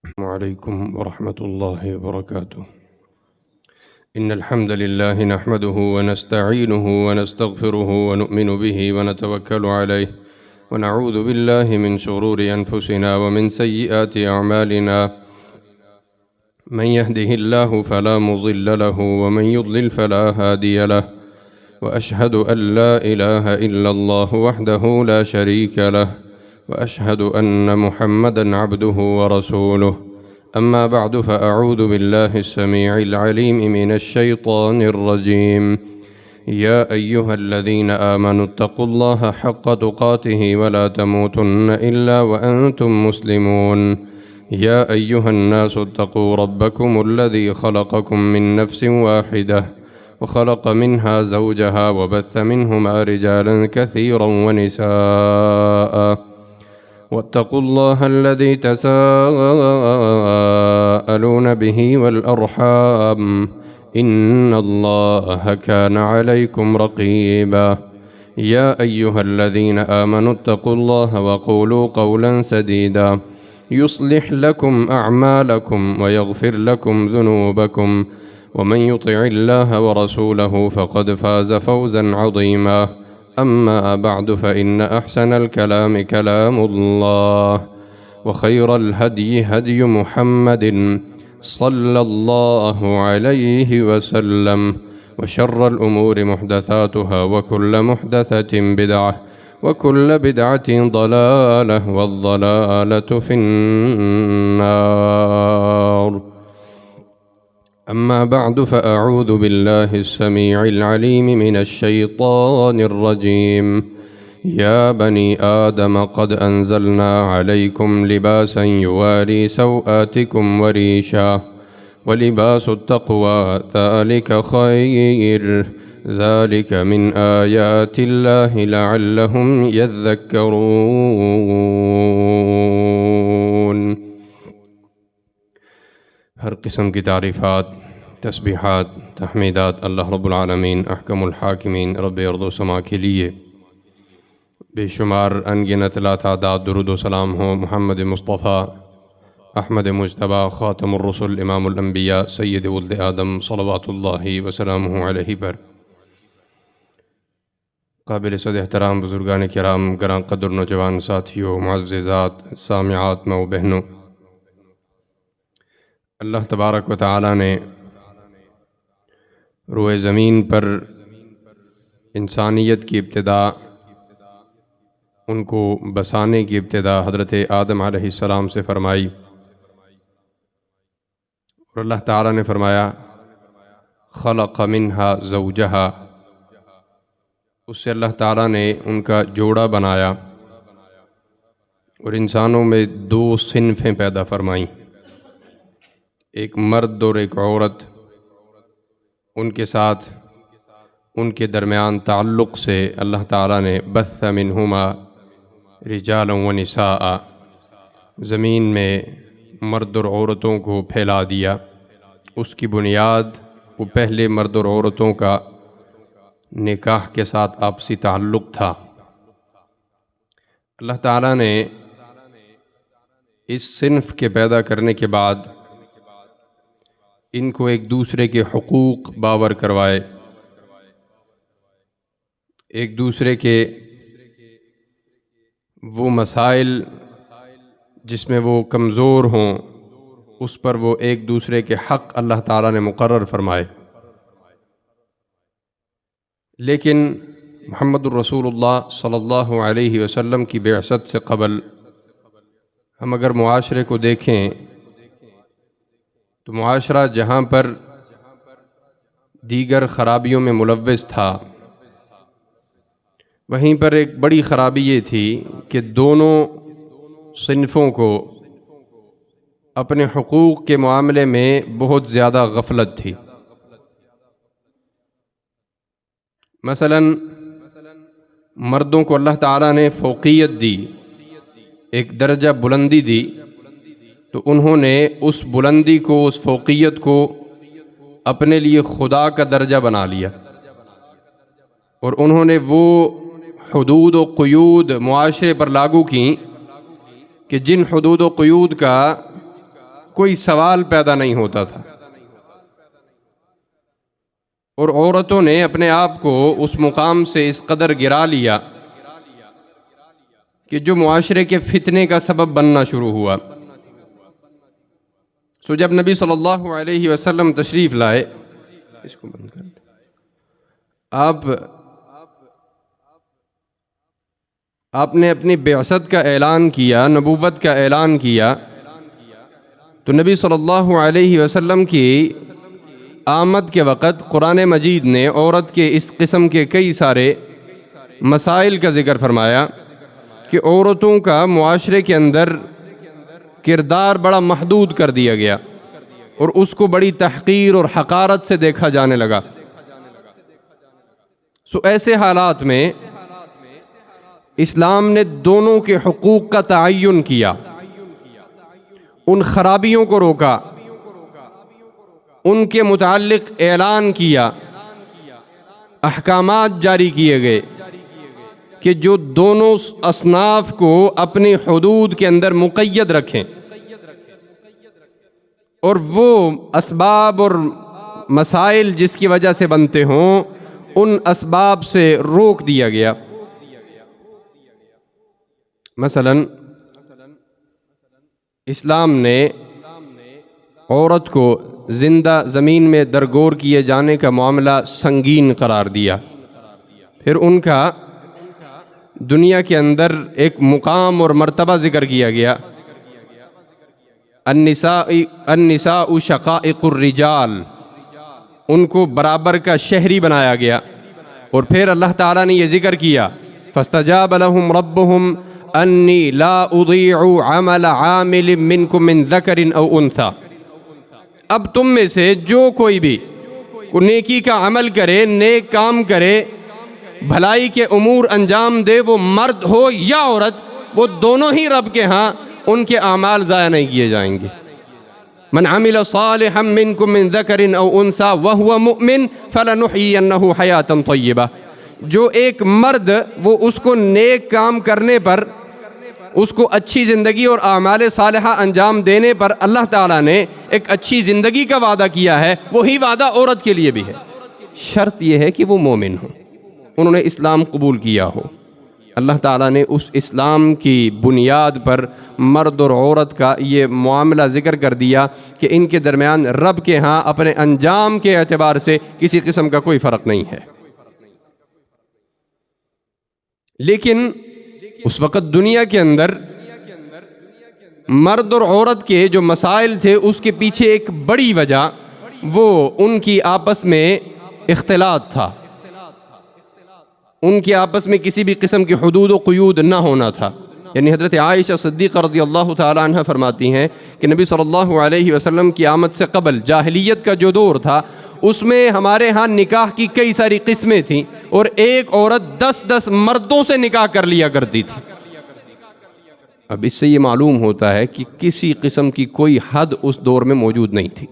السلام عليكم ورحمة الله وبركاته. إن الحمد لله نحمده ونستعينه ونستغفره ونؤمن به ونتوكل عليه ونعوذ بالله من شرور أنفسنا ومن سيئات أعمالنا. من يهده الله فلا مضل له ومن يضلل فلا هادي له، وأشهد أن لا إله إلا الله وحده لا شريك له، وأشهد أن محمدًا عبده ورسوله. أما بعد، فأعوذ بالله السميع العليم من الشيطان الرجيم. يا أيها الذين آمنوا اتقوا الله حق تقاته ولا تموتن إلا وأنتم مسلمون. يا أيها الناس اتقوا ربكم الذي خلقكم من نفس واحدة وخلق منها زوجها وبث منهما رجالا كثيرا ونساء، واتقوا الله الذي تساءلون به والأرحام، إن الله كان عليكم رقيبا. يا أيها الذين آمنوا اتقوا الله وقولوا قولا سديدا يصلح لكم أعمالكم ويغفر لكم ذنوبكم، ومن يطع الله ورسوله فقد فاز فوزا عظيما. أما بعد، فإن أحسن الكلام كلام الله، وخير الهدي هدي محمد صلى الله عليه وسلم، وشر الأمور محدثاتها، وكل محدثة بدعة، وكل بدعة ضلالة، والضلالة في النار. أما بعد، فأعوذ بالله السميع العليم من الشيطان الرجيم. يا بني آدم قد أنزلنا عليكم لباسا يواري سوآتكم وريشا، ولباس التقوى ذلك خير، ذلك من آيات الله لعلهم يذكرون۔ ہر قسم کی تعریفات، تسبیحات، تحمیدات اللہ رب العالمین احکم الحاکمین رب ارض و سما کے لیے۔ بے شمار انگنت لا تعداد درود و سلام ہو محمد مصطفیٰ احمد مجتبیٰ خاتم الرسل امام الانبیاء سید ولد آدم صلوات اللہ وسلامہ علیہ پر۔ قابل صد احترام بزرگان کرام، گراں قدر نوجوان ساتھیوں، معززات، سامعات، ماؤ بہنوں، اللہ تبارک و تعالی نے روئے زمین پر انسانیت کی ابتدا، ان کو بسانے کی ابتدا حضرت آدم علیہ السلام سے فرمائی، اور اللہ تعالی نے فرمایا خلق منہا زوجہا، اس سے اللہ تعالی نے ان کا جوڑا بنایا اور انسانوں میں دو صنفیں پیدا فرمائیں، ایک مرد اور ایک عورت۔ ان کے ساتھ ان کے درمیان تعلق سے اللہ تعالیٰ نے بث منہما رجالا و نساء، زمین میں مرد اور عورتوں کو پھیلا دیا۔ اس کی بنیاد وہ پہلے مرد اور عورتوں کا نکاح کے ساتھ آپسی تعلق تھا۔ اللہ تعالیٰ نے اس صنف کے پیدا کرنے کے بعد ان کو ایک دوسرے کے حقوق باور کروائے، ایک دوسرے کے وہ مسائل جس میں وہ کمزور ہوں اس پر وہ ایک دوسرے کے حق اللہ تعالیٰ نے مقرر فرمائے۔ لیکن محمد الرسول اللہ صلی اللہ علیہ وسلم کی بعثت سے قبل ہم اگر معاشرے کو دیکھیں تو معاشرہ جہاں پر دیگر خرابیوں میں ملوث تھا، وہیں پر ایک بڑی خرابی یہ تھی کہ دونوں صنفوں کو اپنے حقوق کے معاملے میں بہت زیادہ غفلت تھی۔ مثلا مردوں کو اللہ تعالیٰ نے فوقیت دی، ایک درجہ بلندی دی، تو انہوں نے اس بلندی کو، اس فوقیت کو اپنے لیے خدا کا درجہ بنا لیا، اور انہوں نے وہ حدود و قیود معاشرے پر لاگو کیں کہ جن حدود و قیود کا کوئی سوال پیدا نہیں ہوتا تھا، اور عورتوں نے اپنے آپ کو اس مقام سے اس قدر گرا لیا کہ جو معاشرے کے فتنے کا سبب بننا شروع ہوا۔ سو جب نبی صلی اللہ علیہ وسلم تشریف لائے، اس کو بند کر دیں، آپ نے اپنی بعثت کا اعلان کیا، نبوت کا اعلان کیا، تو نبی صلی اللہ علیہ وسلم کی آمد کے وقت قرآن مجید نے عورت کے اس قسم کے کئی سارے مسائل کا ذکر فرمایا کہ عورتوں کا معاشرے کے اندر کردار بڑا محدود کر دیا گیا اور اس کو بڑی تحقیر اور حقارت سے دیکھا جانے لگا۔ سو ایسے حالات میں اسلام نے دونوں کے حقوق کا تعین کیا، ان خرابیوں کو روکا، ان کے متعلق اعلان کیا، احکامات جاری کیے گئے کہ جو دونوں اصناف کو اپنی حدود کے اندر مقید رکھیں، اور وہ اسباب اور مسائل جس کی وجہ سے بنتے ہوں ان اسباب سے روک دیا گیا۔ مثلا اسلام نے عورت کو زندہ زمین میں درگور کیے جانے کا معاملہ سنگین قرار دیا، پھر ان کا دنیا کے اندر ایک مقام اور مرتبہ ذکر کیا گیا۔ النساء شقائق الرجال، ان کو برابر کا شہری بنایا گیا، اور پھر اللہ تعالیٰ نے یہ ذکر کیا فاستجاب لهم ربهم انی لا اضیع عمل عامل منکم من ذکر او انثی، اب تم میں سے جو کوئی بھی نیکی کا عمل کرے، نیک کام کرے، بھلائی کے امور انجام دے، وہ مرد ہو یا عورت، وہ دونوں ہی رب کے ہاں ان کے اعمال ضائع نہیں کیے جائیں گے۔ من عمل صالحا منکم من ذکر او انثی وہو مؤمن فلنحیینہ حیاتا طیبہ، جو ایک مرد وہ اس کو نیک کام کرنے پر، اس کو اچھی زندگی اور اعمال صالحہ انجام دینے پر اللہ تعالیٰ نے ایک اچھی زندگی کا وعدہ کیا ہے، وہی وعدہ عورت کے لیے بھی ہے۔ شرط یہ ہے کہ وہ مومن ہو، انہوں نے اسلام قبول کیا ہو۔ اللہ تعالیٰ نے اس اسلام کی بنیاد پر مرد اور عورت کا یہ معاملہ ذکر کر دیا کہ ان کے درمیان رب کے ہاں اپنے انجام کے اعتبار سے کسی قسم کا کوئی فرق نہیں ہے۔ لیکن اس وقت دنیا کے اندر مرد اور عورت کے جو مسائل تھے اس کے پیچھے ایک بڑی وجہ وہ ان کی آپس میں اختلاط تھا، ان کے آپس میں کسی بھی قسم کی حدود و قیود نہ ہونا تھا۔ یعنی حضرت عائشہ صدیقہ رضی اللہ تعالی عنہ فرماتی ہیں کہ نبی صلی اللہ علیہ وسلم کی آمد سے قبل جاہلیت کا جو دور تھا اس میں ہمارے ہاں نکاح کی کئی ساری قسمیں تھیں، اور ایک عورت 10 مردوں سے نکاح کر لیا کرتی تھی۔ اب اس سے یہ معلوم ہوتا ہے کہ کسی قسم کی کوئی حد اس دور میں موجود نہیں تھی،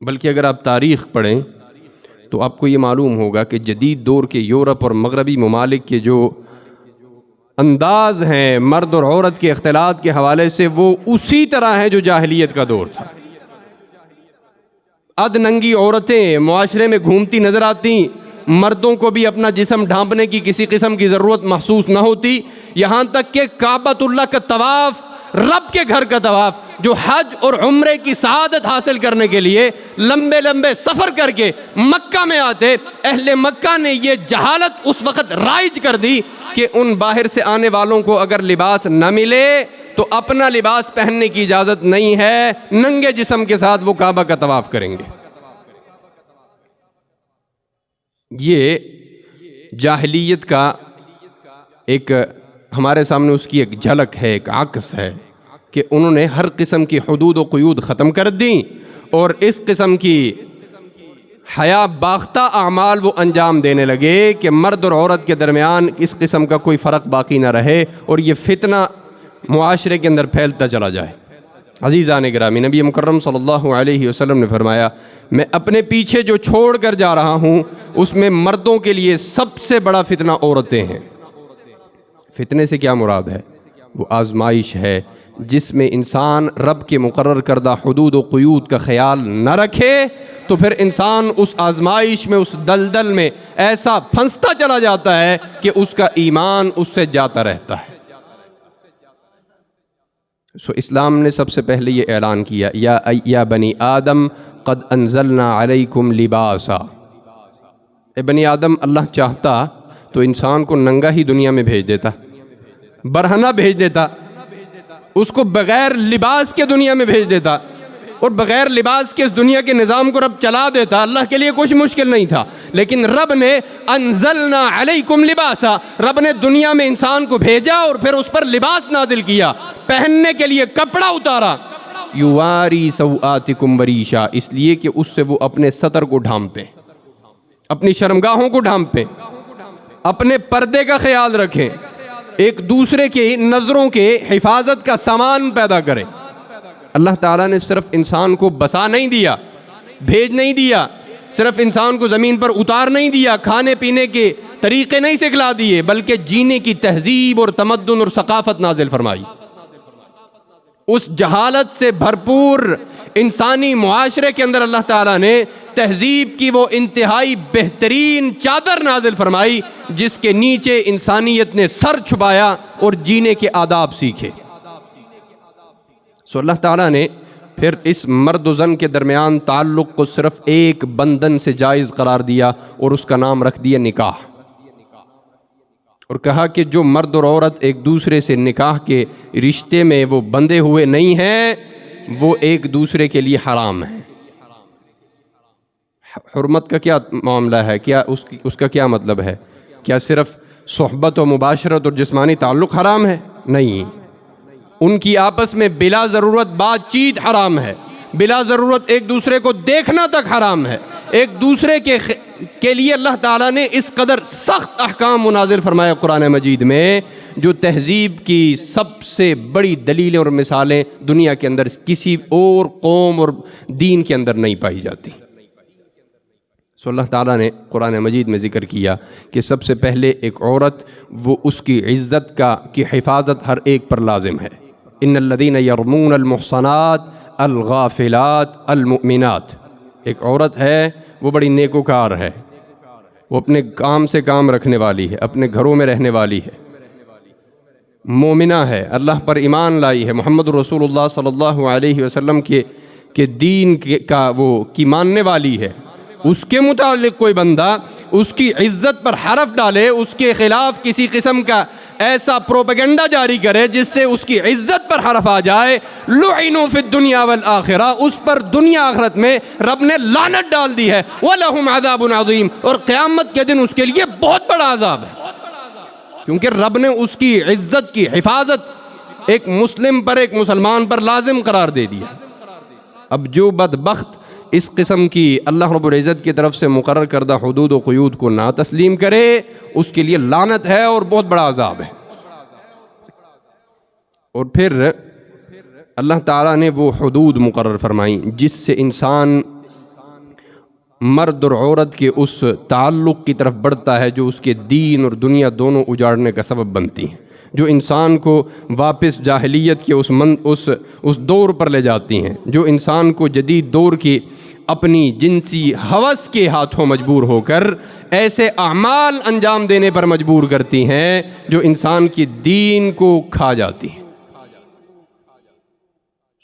بلکہ اگر آپ تاریخ پڑھیں تو آپ کو یہ معلوم ہوگا کہ جدید دور کے یورپ اور مغربی ممالک کے جو انداز ہیں مرد اور عورت کے اختلاط کے حوالے سے وہ اسی طرح ہے جو جاہلیت کا دور تھا۔ ادننگی عورتیں معاشرے میں گھومتی نظر آتی، مردوں کو بھی اپنا جسم ڈھانپنے کی کسی قسم کی ضرورت محسوس نہ ہوتی، یہاں تک کہ کعبۃ اللہ کا طواف، رب کے گھر کا طواف، جو حج اور عمرے کی سعادت حاصل کرنے کے لیے لمبے لمبے سفر کر کے مکہ میں آتے، اہل مکہ نے یہ جہالت اس وقت رائج کر دی کہ ان باہر سے آنے والوں کو اگر لباس نہ ملے تو اپنا لباس پہننے کی اجازت نہیں ہے، ننگے جسم کے ساتھ وہ کعبہ کا طواف کریں گے۔ یہ جاہلیت کا ایک ہمارے سامنے اس کی ایک جھلک ہے، ایک عکس ہے کہ انہوں نے ہر قسم کی حدود و قیود ختم کر دیں اور اس قسم کی حیا باختہ اعمال وہ انجام دینے لگے کہ مرد اور عورت کے درمیان اس قسم کا کوئی فرق باقی نہ رہے اور یہ فتنہ معاشرے کے اندر پھیلتا چلا جائے۔ عزیزان گرامی، نبی مکرم صلی اللہ علیہ وسلم نے فرمایا میں اپنے پیچھے جو چھوڑ کر جا رہا ہوں اس میں مردوں کے لیے سب سے بڑا فتنہ عورتیں ہیں۔ فتنے سے کیا مراد ہے؟ وہ آزمائش ہے، جس میں انسان رب کے مقرر کردہ حدود و قیود کا خیال نہ رکھے تو پھر انسان اس آزمائش میں، اس دلدل میں ایسا پھنستا چلا جاتا ہے کہ اس کا ایمان اس سے جاتا رہتا ہے۔ اسلام نے سب سے پہلے یہ اعلان کیا، یا بنی آدم قد انزلنا علیکم لباسا۔ اے بنی آدم، اللہ چاہتا تو انسان کو ننگا ہی دنیا میں بھیج دیتا، برہنہ بھیج دیتا، اس کو بغیر لباس کے دنیا میں بھیج دیتا، اور بغیر لباس کے اس دنیا کے نظام کو رب چلا دیتا۔ اللہ کے لیے کچھ مشکل نہیں تھا، لیکن رب نے انزلنا علیکم لباسا، رب نے دنیا میں انسان کو بھیجا اور پھر اس پر لباس نازل کیا، پہننے کے لیے کپڑا اتارا۔ یواری سوآتکم وریشا، اس لیے کہ اس سے وہ اپنے ستر کو ڈھانپیں، اپنی شرمگاہوں کو ڈھانپیں، اپنے پردے کا خیال رکھیں، ایک دوسرے کی نظروں کے حفاظت کا سامان پیدا کریں۔ اللہ تعالیٰ نے صرف انسان کو بسا نہیں دیا، بھیج نہیں دیا، صرف انسان کو زمین پر اتار نہیں دیا، کھانے پینے کے طریقے نہیں سکھلا دیے، بلکہ جینے کی تہذیب اور تمدن اور ثقافت نازل فرمائی۔ اس جہالت سے بھرپور انسانی معاشرے کے اندر اللہ تعالیٰ نے تہذیب کی وہ انتہائی بہترین چادر نازل فرمائی جس کے نیچے انسانیت نے سر چھپایا اور جینے کے آداب سیکھے۔ سو اللہ تعالیٰ نے پھر اس مرد و زن کے درمیان تعلق کو صرف ایک بندھن سے جائز قرار دیا اور اس کا نام رکھ دیا نکاح، اور کہا کہ جو مرد اور عورت ایک دوسرے سے نکاح کے رشتے میں وہ بندھے ہوئے نہیں ہیں وہ ایک دوسرے کے لیے حرام ہیں۔ حرمت کا کیا معاملہ ہے؟ کیا اس کا کیا مطلب ہے؟ کیا صرف صحبت و مباشرت اور جسمانی تعلق حرام ہے؟ نہیں، ان کی آپس میں بلا ضرورت بات چیت حرام ہے، بلا ضرورت ایک دوسرے کو دیکھنا تک حرام ہے۔ ایک دوسرے کے لیے اللہ تعالیٰ نے اس قدر سخت احکام نازل فرمایا قرآن مجید میں، جو تہذیب کی سب سے بڑی دلیلیں اور مثالیں دنیا کے اندر کسی اور قوم اور دین کے اندر نہیں پائی جاتی۔ سو اللہ تعالیٰ نے قرآن مجید میں ذکر کیا کہ سب سے پہلے ایک عورت، وہ اس کی عزت کی حفاظت ہر ایک پر لازم ہے۔ ان الذین یرمون المحصنات الغافلات المؤمنات، ایک عورت ہے وہ بڑی نیکوکار ہے، وہ اپنے کام سے کام رکھنے والی ہے، اپنے گھروں میں رہنے والی ہے، مومنہ ہے، اللہ پر ایمان لائی ہے، محمد رسول اللہ صلی اللہ علیہ وسلم کے دین کی ماننے والی ہے۔ اس کے متعلق کوئی بندہ اس کی عزت پر حرف ڈالے، اس کے خلاف کسی قسم کا ایسا پروپیگنڈا جاری کرے جس سے اس کی عزت پر حرف آ جائے، لعنوا فی الدنیا والآخرہ، اس پر دنیا آخرت میں رب نے لعنت ڈال دی ہے، وَلَهُمْ عَذَابٌ عَظِيمٌ، اور قیامت کے دن اس کے لیے بہت بڑا عذاب ہے، کیونکہ رب نے اس کی عزت کی حفاظت ایک مسلم پر، ایک مسلمان پر لازم قرار دے دیا۔ اب جو بدبخت اس قسم کی اللہ رب العزت کی طرف سے مقرر کردہ حدود و قیود کو نہ تسلیم کرے، اس کے لیے لعنت ہے اور بہت بڑا عذاب ہے۔ اور پھر اللہ تعالیٰ نے وہ حدود مقرر فرمائیں جس سے انسان مرد اور عورت کے اس تعلق کی طرف بڑھتا ہے جو اس کے دین اور دنیا دونوں اجاڑنے کا سبب بنتی ہیں، جو انسان کو واپس جاہلیت کے اس دور پر لے جاتی ہیں، جو انسان کو جدید دور کی اپنی جنسی ہوس کے ہاتھوں مجبور ہو کر ایسے اعمال انجام دینے پر مجبور کرتی ہیں جو انسان کی دین کو کھا جاتی ہیں۔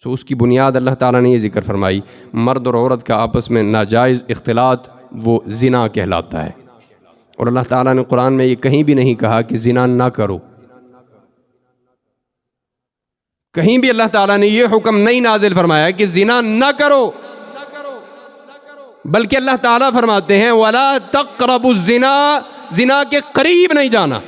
سو اس کی بنیاد اللہ تعالیٰ نے یہ ذکر فرمائی، مرد اور عورت کا آپس میں ناجائز اختلاط وہ زنا کہلاتا ہے، اور اللہ تعالیٰ نے قرآن میں یہ کہیں بھی نہیں کہا کہ زنا نہ کرو، کہیں بھی اللہ تعالیٰ نے یہ حکم نہیں نازل فرمایا کہ زنا نہ کرو، بلکہ اللہ تعالیٰ فرماتے ہیں وَلَا تَقْرَبُوا الزِّنَا، زنا کے قریب نہیں جانا۔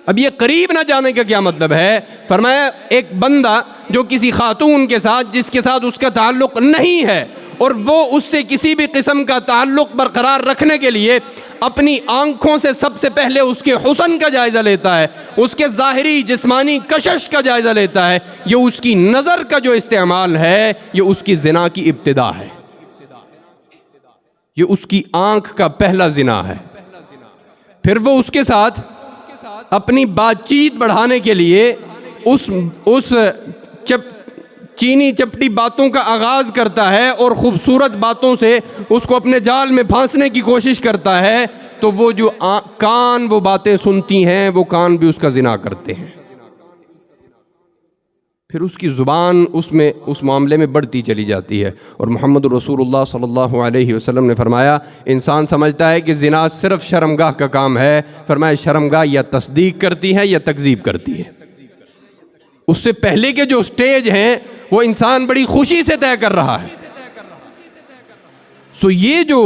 اب یہ قریب نہ جانے کا کیا مطلب ہے؟ فرمایا ایک بندہ جو کسی خاتون کے ساتھ جس کے ساتھ اس کا تعلق نہیں ہے اور وہ اس سے کسی بھی قسم کا تعلق برقرار رکھنے کے لیے اپنی آنکھوں سے سب سے پہلے اس کے حسن کا جائزہ لیتا ہے، اس کے ظاہری جسمانی کشش کا جائزہ لیتا ہے، یہ اس کی نظر کا جو استعمال ہے یہ اس کی زنا کی ابتدا ہے، یہ اس کی آنکھ کا پہلا زنا ہے۔ پھر وہ اس کے ساتھ اپنی بات چیت بڑھانے کے لیے اس چینی چپٹی باتوں کا آغاز کرتا ہے اور خوبصورت باتوں سے اس کو اپنے جال میں پھانسنے کی کوشش کرتا ہے، تو وہ جو کان وہ باتیں سنتی ہیں، وہ کان بھی اس کا زنا کرتے ہیں. پھر اس کی زبان اس معاملے میں بڑھتی چلی جاتی ہے. اور محمد رسول اللہ صلی اللہ علیہ وسلم نے فرمایا، انسان سمجھتا ہے کہ زنا صرف شرمگاہ کا کام ہے. فرمایا شرمگاہ یا تصدیق کرتی ہے یا تکذیب کرتی ہے. اس سے پہلے کے جو سٹیج ہیں وہ انسان بڑی خوشی سے طے کر رہا ہے. سو یہ جو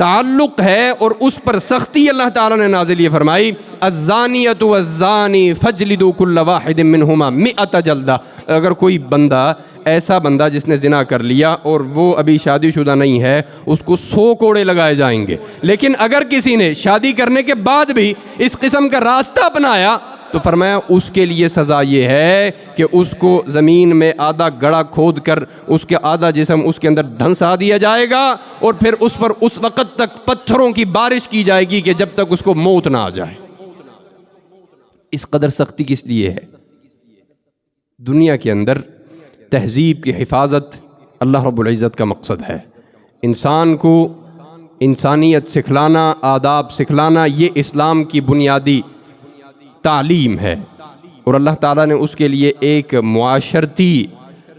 تعلق ہے اور اس پر سختی اللہ تعالیٰ نے نازل یہ فرمائی، الزانیۃ والزانی فاجلدوا کل واحد منہما 100 جلدہ. اگر کوئی بندہ ایسا بندہ جس نے زنا کر لیا اور وہ ابھی شادی شدہ نہیں ہے، اس کو 100 کوڑے لگائے جائیں گے. لیکن اگر کسی نے شادی کرنے کے بعد بھی اس قسم کا راستہ اپنایا تو فرمایا اس کے لیے سزا یہ ہے کہ اس کو زمین میں آدھا گڑھا کھود کر اس کے آدھا جسم اس کے اندر دھنسا دیا جائے گا، اور پھر اس پر اس وقت تک پتھروں کی بارش کی جائے گی کہ جب تک اس کو موت نہ آ جائے. اس قدر سختی کس لیے ہے؟ دنیا کے اندر تہذیب کی حفاظت اللہ رب العزت کا مقصد ہے. انسان کو انسانیت سکھلانا، آداب سکھلانا، یہ اسلام کی بنیادی تعلیم ہے. اور اللہ تعالیٰ نے اس کے لیے ایک معاشرتی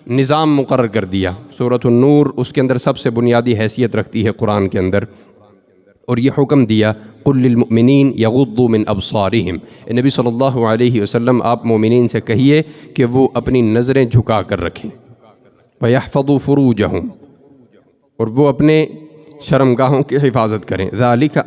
نظام مقرر کر دیا. سورۃ النور اس کے اندر سب سے بنیادی حیثیت رکھتی ہے قرآن کے اندر. اور یہ حکم دیا، قل للمؤمنین یغضوا من ابصارہم. نبی صلی اللہ علیہ وسلم آپ مومنین سے کہیے کہ وہ اپنی نظریں جھکا کر رکھیں. ویحفظوا فروجہم، اور وہ اپنے شرمگاہوں کی حفاظت کریں. ذالک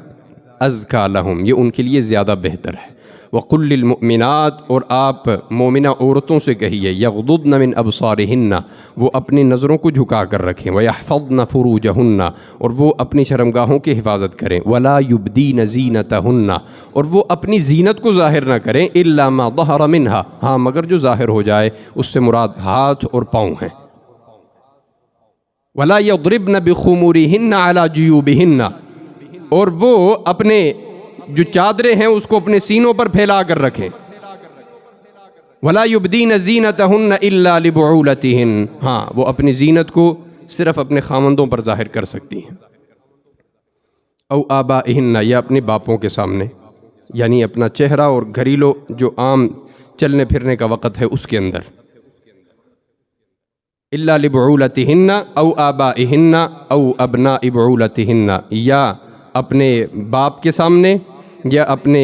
ازکیٰ لہم، یہ ان کے لیے زیادہ بہتر ہے. وقل للمؤمنات، اور آپ مومنہ عورتوں سے کہیے، یغضضن من ابصارہن، وہ اپنی نظروں کو جھکا کر رکھیں. ویحفظن فروجہن، اور وہ اپنی شرمگاہوں کی حفاظت کریں. ولا یبدین زینتہن، اور وہ اپنی زینت کو ظاہر نہ کریں. الا ما ظہر منہا، ہاں مگر جو ظاہر ہو جائے، اس سے مراد ہاتھ اور پاؤں ہیں. ولا یضربن بخمورہن علی جیوبہن، اور وہ اپنے جو چادریں ہیں اس کو اپنے سینوں پر پھیلا کر رکھیں. ولا یبدین زینتہن الا لبعولتہن، ہاں وہ اپنی زینت کو صرف اپنے خامندوں پر ظاہر کر سکتی ہیں. او آبائہن، یا اپنے باپوں کے سامنے، یعنی اپنا چہرہ اور گھریلو جو عام چلنے پھرنے کا وقت ہے اس کے اندر. الا لبعولتہن او آبائہن او ابناء بعولتہن، یا اپنے باپ کے سامنے، یا اپنے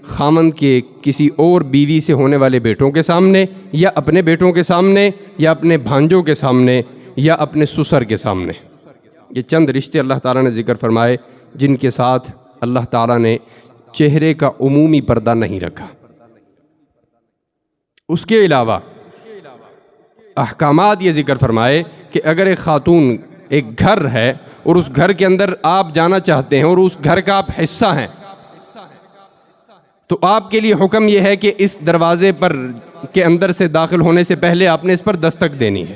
خامند کے کسی اور بیوی سے ہونے والے بیٹوں کے سامنے، یا اپنے بیٹوں کے سامنے، یا اپنے بھانجوں کے سامنے، یا اپنے سسر کے سامنے. یہ چند رشتے اللہ تعالیٰ نے ذکر فرمائے جن کے ساتھ اللہ تعالیٰ نے چہرے کا عمومی پردہ نہیں رکھا. اس کے علاوہ احکامات یہ ذکر فرمائے کہ اگر ایک خاتون، ایک گھر ہے اور اس گھر کے اندر آپ جانا چاہتے ہیں اور اس گھر کا آپ حصہ ہیں، تو آپ کے لیے حکم یہ ہے کہ اس دروازے پر کے اندر سے داخل ہونے سے پہلے آپ نے اس پر دستک دینی ہے.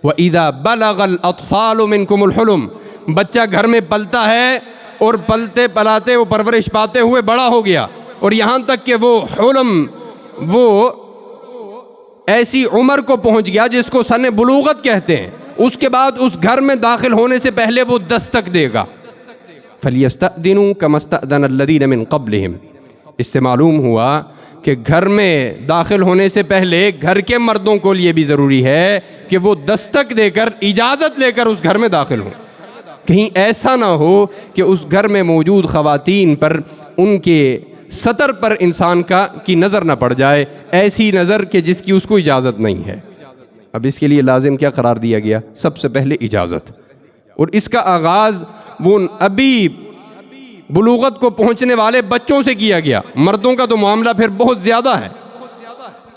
وَإِذَا بَلَغَ الْأَطْفَالُ مِنْكُمُ الْحُلُمَ، بچہ گھر میں پلتا ہے اور پلتے پلاتے وہ پرورش پاتے ہوئے بڑا ہو گیا، اور یہاں تک کہ وہ حلم، وہ ایسی عمر کو پہنچ گیا جس کو سن بلوغت کہتے ہیں، اس کے بعد اس گھر میں داخل ہونے سے پہلے وہ دستک دے گا. فَلْيَسْتَأْذِنُوا كَمَا اسْتَأْذَنَ الَّذِينَ مِنْ قَبْلِهِمْ. اس سے معلوم ہوا کہ گھر میں داخل ہونے سے پہلے گھر کے مردوں کو لیے بھی ضروری ہے کہ وہ دستک دے کر، اجازت لے کر اس گھر میں داخل ہوں. کہیں ایسا نہ ہو کہ اس گھر میں موجود خواتین پر، ان کے سطر پر انسان کی نظر نہ پڑ جائے، ایسی نظر کہ جس کی اس کو اجازت نہیں ہے. اب اس کے لیے لازم کیا قرار دیا گیا؟ سب سے پہلے اجازت. اور اس کا آغاز وہ ابھی بلوغت کو پہنچنے والے بچوں سے کیا گیا. مردوں کا تو معاملہ پھر بہت زیادہ ہے.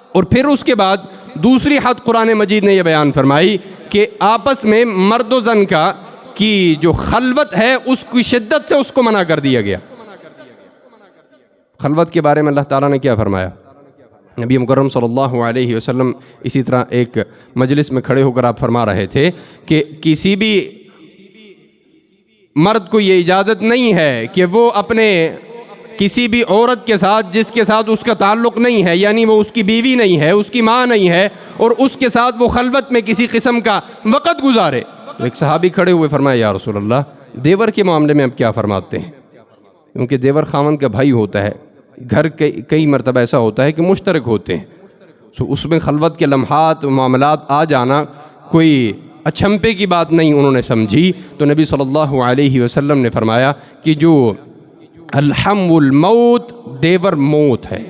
اور پھر اس کے بعد دوسری حد قرآن مجید نے یہ بیان فرمائی کہ آپس میں مرد و زن کی جو خلوت ہے اس کی شدت سے اس کو منع کر دیا گیا. خلوت کے بارے میں اللہ تعالیٰ نے کیا فرمایا؟ نبی مکرم صلی اللہ علیہ وسلم اسی طرح ایک مجلس میں کھڑے ہو کر آپ فرما رہے تھے کہ کسی بھی مرد کو یہ اجازت نہیں ہے کہ وہ اپنے کسی بھی عورت کے ساتھ جس کے ساتھ اس کا تعلق نہیں ہے، یعنی وہ اس کی بیوی نہیں ہے، اس کی ماں نہیں ہے، اور اس کے ساتھ وہ خلوت میں کسی قسم کا وقت گزارے۔ ایک صحابی کھڑے ہوئے فرمایا یا رسول اللہ دیور کے معاملے میں اب کیا فرماتے ہیں؟ کیونکہ دیور خاوند کا بھائی ہوتا ہے، گھر کئی مرتبہ ایسا ہوتا ہے کہ مشترک ہوتے ہیں، اس میں خلوت کے لمحات معاملات آ جانا کوئی اچھمپے کی بات نہیں انہوں نے سمجھی۔ تو نبی صلی اللہ علیہ وسلم نے فرمایا کہ جو الحم الموت، دیور موت ہے۔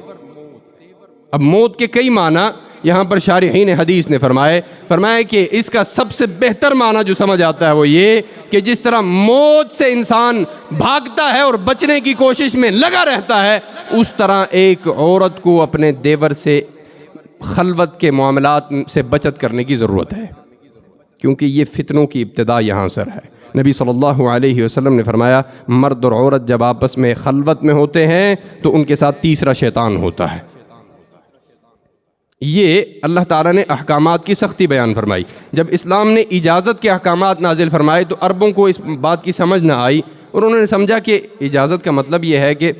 اب موت کے کئی معنی یہاں پر شارحین حدیث نے فرمایا کہ اس کا سب سے بہتر معنی جو سمجھ آتا ہے وہ یہ کہ جس طرح موت سے انسان بھاگتا ہے اور بچنے کی کوشش میں لگا رہتا ہے، اس طرح ایک عورت کو اپنے دیور سے خلوت کے معاملات سے بچت کرنے کی ضرورت ہے، کیونکہ یہ فتنوں کی ابتدا یہاں سے ہے۔ نبی صلی اللہ علیہ وسلم نے فرمایا مرد اور عورت جب آپس میں خلوت میں ہوتے ہیں تو ان کے ساتھ تیسرا شیطان ہوتا ہے۔ یہ اللہ تعالیٰ نے احکامات کی سختی بیان فرمائی۔ جب اسلام نے اجازت کے احکامات نازل فرمائے تو عربوں کو اس بات کی سمجھ نہ آئی، اور انہوں نے سمجھا کہ اجازت کا مطلب یہ ہے کہ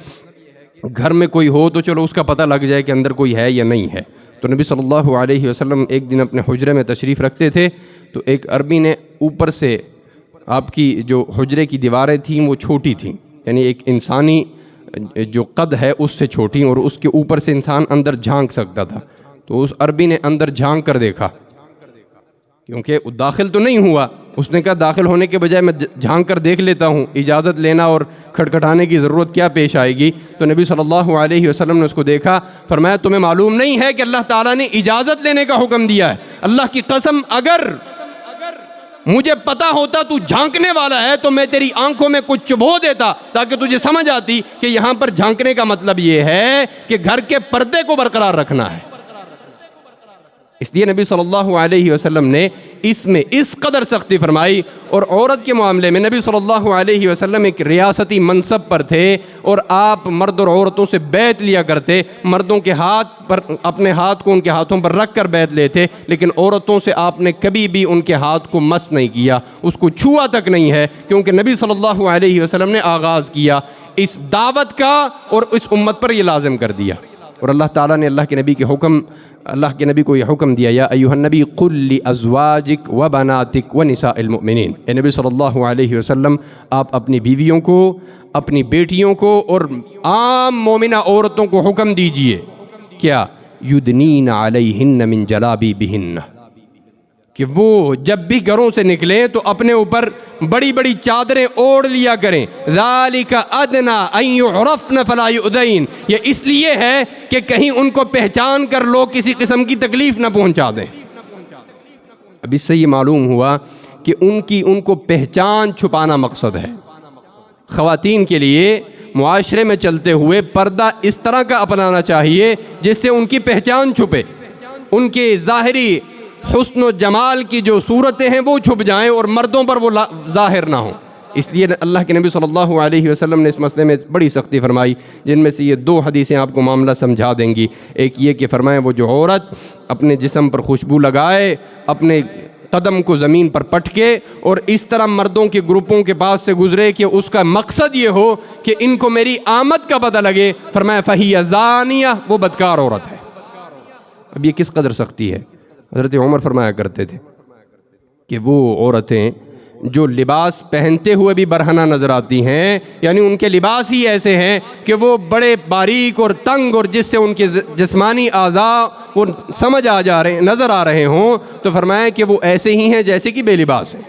گھر میں کوئی ہو تو چلو اس کا پتہ لگ جائے کہ اندر کوئی ہے یا نہیں ہے۔ تو نبی صلی اللہ علیہ وسلم ایک دن اپنے حجرے میں تشریف رکھتے تھے، تو ایک عربی نے اوپر سے، آپ کی جو حجرے کی دیواریں تھیں وہ چھوٹی تھیں، یعنی ایک انسانی جو قد ہے اس سے چھوٹی، اور اس کے اوپر سے انسان اندر جھانک سکتا تھا۔ تو اس عربی نے اندر جھانک کر دیکھا، کیونکہ داخل تو نہیں ہوا، اس نے کہا داخل ہونے کے بجائے میں جھانک کر دیکھ لیتا ہوں، اجازت لینا اور کھٹکھٹانے کی ضرورت کیا پیش آئے گی۔ تو نبی صلی اللہ علیہ وسلم نے اس کو دیکھا، فرمایا تمہیں معلوم نہیں ہے کہ اللہ تعالیٰ نے اجازت لینے کا حکم دیا ہے؟ اللہ کی قسم اگر مجھے پتا ہوتا تو جھانکنے والا ہے تو میں تیری آنکھوں میں کچھ چبھو دیتا تاکہ تجھے سمجھ آتی کہ یہاں پر جھانکنے کا مطلب یہ ہے کہ گھر کے پردے کو برقرار رکھنا ہے۔ اس لیے نبی صلی اللہ علیہ وسلم نے اس میں اس قدر سختی فرمائی۔ اور عورت کے معاملے میں نبی صلی اللہ علیہ وسلم ایک ریاستی منصب پر تھے، اور آپ مرد اور عورتوں سے بیعت لیا کرتے، مردوں کے ہاتھ پر اپنے ہاتھ کو ان کے ہاتھوں پر رکھ کر بیعت لیتے، لیکن عورتوں سے آپ نے کبھی بھی ان کے ہاتھ کو مس نہیں کیا، اس کو چھوا تک نہیں ہے، کیونکہ نبی صلی اللہ علیہ وسلم نے آغاز کیا اس دعوت کا اور اس امت پر یہ لازم کر دیا۔ اور اللہ تعالیٰ نے اللہ کے نبی کو یہ حکم دیا، یا ایھا النبی قل لازواجک وبناتک ونساء المؤمنین، اے نبی صلی اللہ علیہ وسلم آپ اپنی بیویوں کو، اپنی بیٹیوں کو اور عام مومنہ عورتوں کو حکم دیجئے کیا یدنین علیہن من جلابیبہن، کہ وہ جب بھی گھروں سے نکلیں تو اپنے اوپر بڑی بڑی چادریں اوڑھ لیا کریں۔ ذالک ادنیٰ ان یعرفن فلا یؤذین، یہ اس لیے ہے کہ کہیں ان کو پہچان کر لوگ کسی قسم کی تکلیف نہ پہنچا دیں۔ اب اس سے یہ معلوم ہوا کہ ان کو پہچان چھپانا مقصد ہے۔ خواتین کے لیے معاشرے میں چلتے ہوئے پردہ اس طرح کا اپنانا چاہیے جس سے ان کی پہچان چھپے، ان کے ظاہری حسن و جمال کی جو صورتیں ہیں وہ چھپ جائیں اور مردوں پر وہ ظاہر نہ ہوں۔ اس لیے اللہ کے نبی صلی اللہ علیہ وسلم نے اس مسئلے میں بڑی سختی فرمائی، جن میں سے یہ دو حدیثیں آپ کو معاملہ سمجھا دیں گی۔ ایک یہ کہ فرمائیں وہ جو عورت اپنے جسم پر خوشبو لگائے، اپنے قدم کو زمین پر پٹکے اور اس طرح مردوں کے گروپوں کے پاس سے گزرے کہ اس کا مقصد یہ ہو کہ ان کو میری آمد کا پتہ لگے، فرمایا فہی زانیہ، وہ بدکار عورت ہے۔ اب یہ کس قدر سختی ہے؟ حضرت عمر فرمایا کرتے تھے کہ وہ عورتیں جو لباس پہنتے ہوئے بھی برہنہ نظر آتی ہیں، یعنی ان کے لباس ہی ایسے ہیں کہ وہ بڑے باریک اور تنگ، اور جس سے ان کے جسمانی اعضاء وہ سمجھ نظر آ رہے ہوں، تو فرمایا کہ وہ ایسے ہی ہیں جیسے کہ بے لباس ہیں۔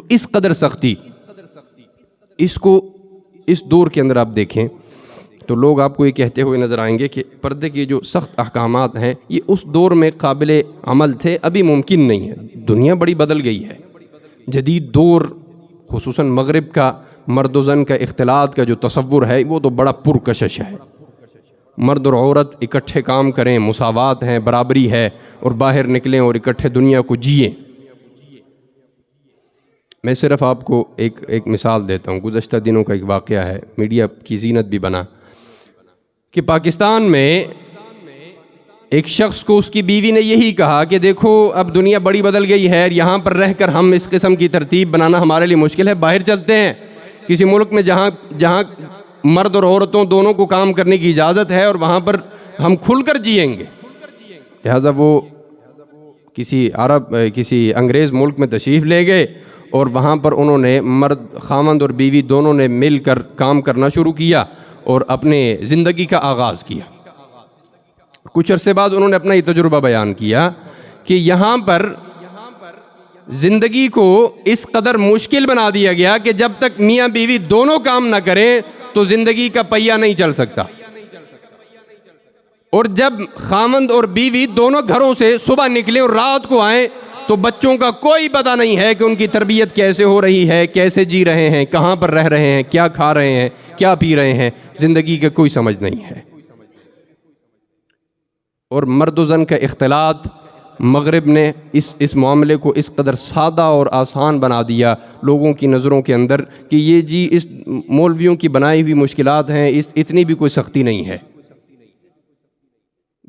اس قدر سختی، اس کو اس دور کے اندر آپ دیکھیں تو لوگ آپ کو یہ کہتے ہوئے نظر آئیں گے کہ پردے کے جو سخت احکامات ہیں یہ اس دور میں قابل عمل تھے، ابھی ممکن نہیں ہے۔ دنیا بڑی بدل گئی ہے، جدید دور، خصوصاً مغرب کا مرد و زن کا اختلاط کا جو تصور ہے وہ تو بڑا پرکشش ہے۔ مرد اور عورت اکٹھے کام کریں، مساوات ہے، برابری ہے، اور باہر نکلیں اور اکٹھے دنیا کو جئیں۔ میں صرف آپ کو ایک مثال دیتا ہوں، گزشتہ دنوں کا ایک واقعہ ہے، میڈیا کی زینت بھی بنا، کہ پاکستان میں ایک شخص کو اس کی بیوی نے یہی کہا کہ دیکھو اب دنیا بڑی بدل گئی ہے، یہاں پر رہ کر ہم اس قسم کی ترتیب بنانا ہمارے لیے مشکل ہے، باہر چلتے ہیں کسی ملک میں جہاں مرد اور عورتوں دونوں کو کام کرنے کی اجازت ہے اور وہاں پر ہم کھل کر جئیں گے۔ لہٰذا وہ کسی انگریز ملک میں تشریف لے گئے اور وہاں پر انہوں نے مرد خاوند اور بیوی دونوں نے مل کر کام کرنا شروع کیا اور اپنے زندگی کا آغاز کیا۔ کچھ عرصے بعد انہوں نے اپنا یہ تجربہ بیان کیا کہ یہاں پر زندگی کو اس قدر مشکل بنا دیا گیا کہ جب تک میاں بیوی دونوں کام نہ کریں تو زندگی کا پہیہ نہیں چل سکتا، اور جب خاوند اور بیوی دونوں گھروں سے صبح نکلیں اور رات کو آئیں تو بچوں کا کوئی پتہ نہیں ہے کہ ان کی تربیت کیسے ہو رہی ہے، کیسے جی رہے ہیں، کہاں پر رہ رہے ہیں، کیا کھا رہے ہیں، کیا پی رہے ہیں، زندگی کا کوئی سمجھ نہیں ہے۔ اور مرد و زن کا اختلاط مغرب نے اس معاملے کو اس قدر سادہ اور آسان بنا دیا لوگوں کی نظروں کے اندر کہ یہ جی اس مولویوں کی بنائی ہوئی مشکلات ہیں، اتنی بھی کوئی سختی نہیں ہے۔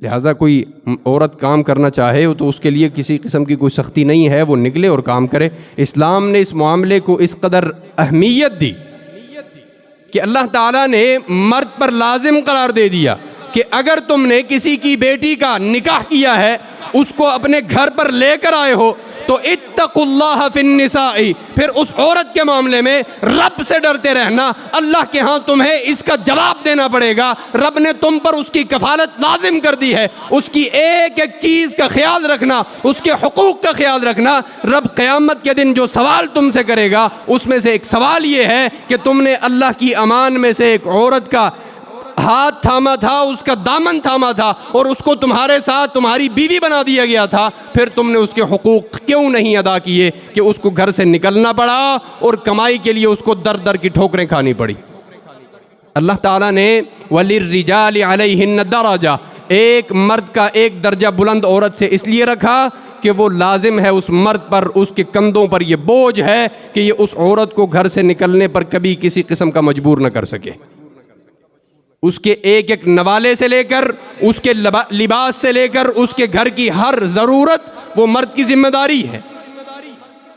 لہٰذا کوئی عورت کام کرنا چاہے تو اس کے لیے کسی قسم کی کوئی سختی نہیں ہے، وہ نکلے اور کام کرے۔ اسلام نے اس معاملے کو اس قدر اہمیت دی کہ اللہ تعالیٰ نے مرد پر لازم قرار دے دیا کہ اگر تم نے کسی کی بیٹی کا نکاح کیا ہے، اس کو اپنے گھر پر لے کر آئے ہو تو اتقوا اللہ فی النساء، پھر اس عورت کے معاملے میں رب سے ڈرتے رہنا۔ اللہ کے ہاں تمہیں اس کا جواب دینا پڑے گا، رب نے تم پر اس کی کفالت لازم کر دی ہے، اس کی ایک ایک چیز کا خیال رکھنا، اس کے حقوق کا خیال رکھنا۔ رب قیامت کے دن جو سوال تم سے کرے گا اس میں سے ایک سوال یہ ہے کہ تم نے اللہ کی امان میں سے ایک عورت کا ہاتھ تھاما تھا، اس کا دامن تھاما تھا اور اس کو تمہارے ساتھ تمہاری بیوی بنا دیا گیا تھا، پھر تم نے اس کے حقوق کیوں نہیں ادا کیے کہ اس کو گھر سے نکلنا پڑا اور کمائی کے لیے اس کو در در کی ٹھوکریں کھانی پڑی۔ اللہ تعالیٰ نے وَلِلرِّجَالِ عَلَيْهِنَّ دَرَجَةٌ، ایک مرد کا ایک درجہ بلند عورت سے اس لیے رکھا کہ وہ لازم ہے اس مرد پر، اس کے کندھوں پر یہ بوجھ ہے کہ یہ اس عورت کو گھر سے نکلنے پر کبھی کسی قسم کا مجبور نہ کر سکے۔ اس کے ایک ایک نوالے سے لے کر، اس کے لباس سے لے کر، اس کے گھر کی ہر ضرورت وہ مرد کی ذمہ داری ہے،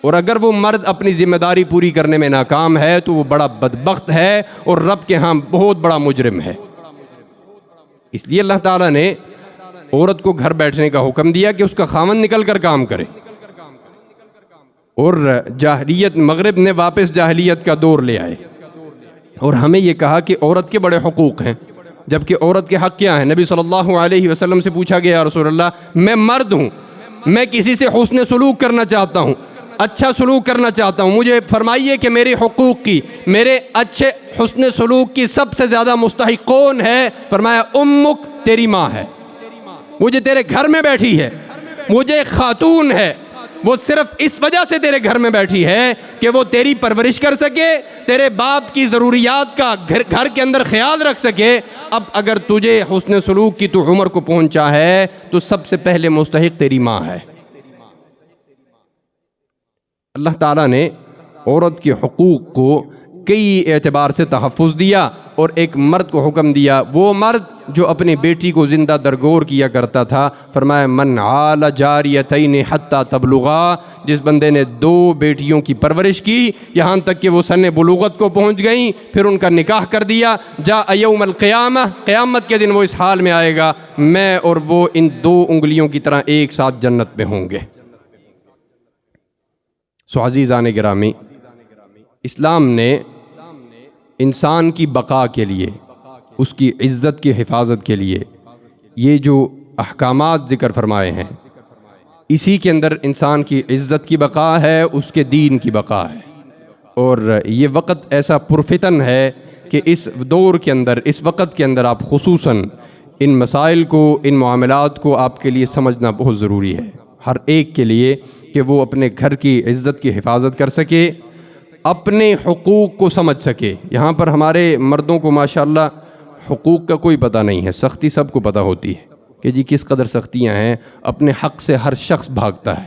اور اگر وہ مرد اپنی ذمہ داری پوری کرنے میں ناکام ہے تو وہ بڑا بدبخت ہے اور رب کے ہاں بہت بڑا مجرم ہے۔ اس لیے اللہ تعالیٰ نے عورت کو گھر بیٹھنے کا حکم دیا کہ اس کا خاوند نکل کر کام کرے، اور جاہلیت، مغرب نے واپس جاہلیت کا دور لے آئے اور ہمیں یہ کہا کہ عورت کے بڑے حقوق ہیں، جبکہ عورت کے حق کیا ہیں؟ نبی صلی اللہ علیہ وسلم سے پوچھا گیا، یا رسول اللہ میں مرد ہوں، میں کسی سے حسن سلوک کرنا چاہتا ہوں، اچھا سلوک کرنا چاہتا ہوں، مجھے فرمائیے کہ میرے حقوق کی، میرے اچھے حسن سلوک کی سب سے زیادہ مستحق کون ہے؟ فرمایا امک، تیری ماں ہے، وہ جو تیرے گھر میں بیٹھی ہے، وہ جو ایک خاتون ہے، وہ صرف اس وجہ سے تیرے گھر میں بیٹھی ہے کہ وہ تیری پرورش کر سکے، تیرے باپ کی ضروریات کا گھر کے اندر خیال رکھ سکے۔ اب اگر تجھے حسن سلوک کی تو عمر کو پہنچا ہے تو سب سے پہلے مستحق تیری ماں ہے۔ اللہ تعالیٰ نے عورت کے حقوق کو کئی اعتبار سے تحفظ دیا، اور ایک مرد کو حکم دیا، وہ مرد جو اپنی بیٹی کو زندہ درگور کیا کرتا تھا، فرمایا من عال جاریتین حتی تبلغا، جس بندے نے 2 بیٹیوں کی پرورش کی یہاں تک کہ وہ سن بلوغت کو پہنچ گئیں، پھر ان کا نکاح کر دیا، جاء یوم القیامہ، قیامت کے دن وہ اس حال میں آئے گا، میں اور وہ ان 2 انگلیوں کی طرح ایک ساتھ جنت میں ہوں گے۔ سو عزیزان گرامی، اسلام نے انسان کی بقا کے لیے، اس کی عزت کی حفاظت کے لیے یہ جو احکامات ذکر فرمائے ہیں، اسی کے اندر انسان کی عزت کی بقا ہے، اس کے دین کی بقا ہے۔ اور یہ وقت ایسا پرفتن ہے کہ اس دور کے اندر، اس وقت کے اندر آپ خصوصاً ان مسائل کو، ان معاملات کو آپ کے لیے سمجھنا بہت ضروری ہے، ہر ایک کے لیے، کہ وہ اپنے گھر کی عزت کی حفاظت کر سکے، اپنے حقوق کو سمجھ سکے۔ یہاں پر ہمارے مردوں کو ماشاءاللہ حقوق کا کوئی پتہ نہیں ہے، سختی سب کو پتہ ہوتی ہے کہ جی کس قدر سختیاں ہیں، اپنے حق سے ہر شخص بھاگتا ہے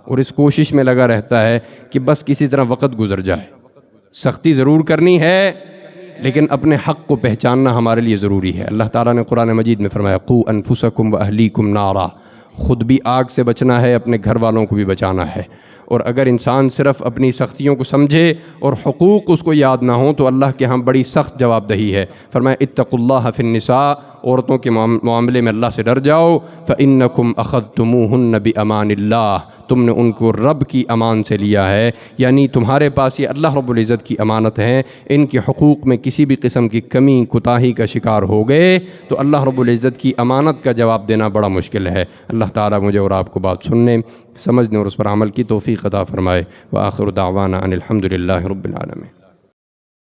اور اس کوشش میں لگا رہتا ہے کہ بس کسی طرح وقت گزر جائے۔ سختی ضرور کرنی ہے لیکن اپنے حق کو پہچاننا ہمارے لیے ضروری ہے۔ اللہ تعالیٰ نے قرآن مجید میں فرمایا قوا انفسکم واہلیکم نارا، خود بھی آگ سے بچنا ہے، اپنے گھر والوں کو بھی بچانا ہے۔ اور اگر انسان صرف اپنی سختیوں کو سمجھے اور حقوق اس کو یاد نہ ہوں تو اللہ کے ہاں بڑی سخت جواب دہی ہے۔ فرمایا اتقوا اللہ فی النساء، عورتوں کے معاملے میں اللہ سے ڈر جاؤ، فإنکم اخذتموہن بأمان اللہ، تم نے ان کو رب کی امان سے لیا ہے، یعنی تمہارے پاس یہ اللہ رب العزت کی امانت ہیں، ان کے حقوق میں کسی بھی قسم کی کمی کوتاہی کا شکار ہو گئے تو اللہ رب العزت کی امانت کا جواب دینا بڑا مشکل ہے۔ اللہ تعالیٰ مجھے اور آپ کو بات سننے، سمجھنے اور اس پر عمل کی توفیق عطا فرمائے۔ وآخر دعوانا ان الحمد للہ رب العالمین۔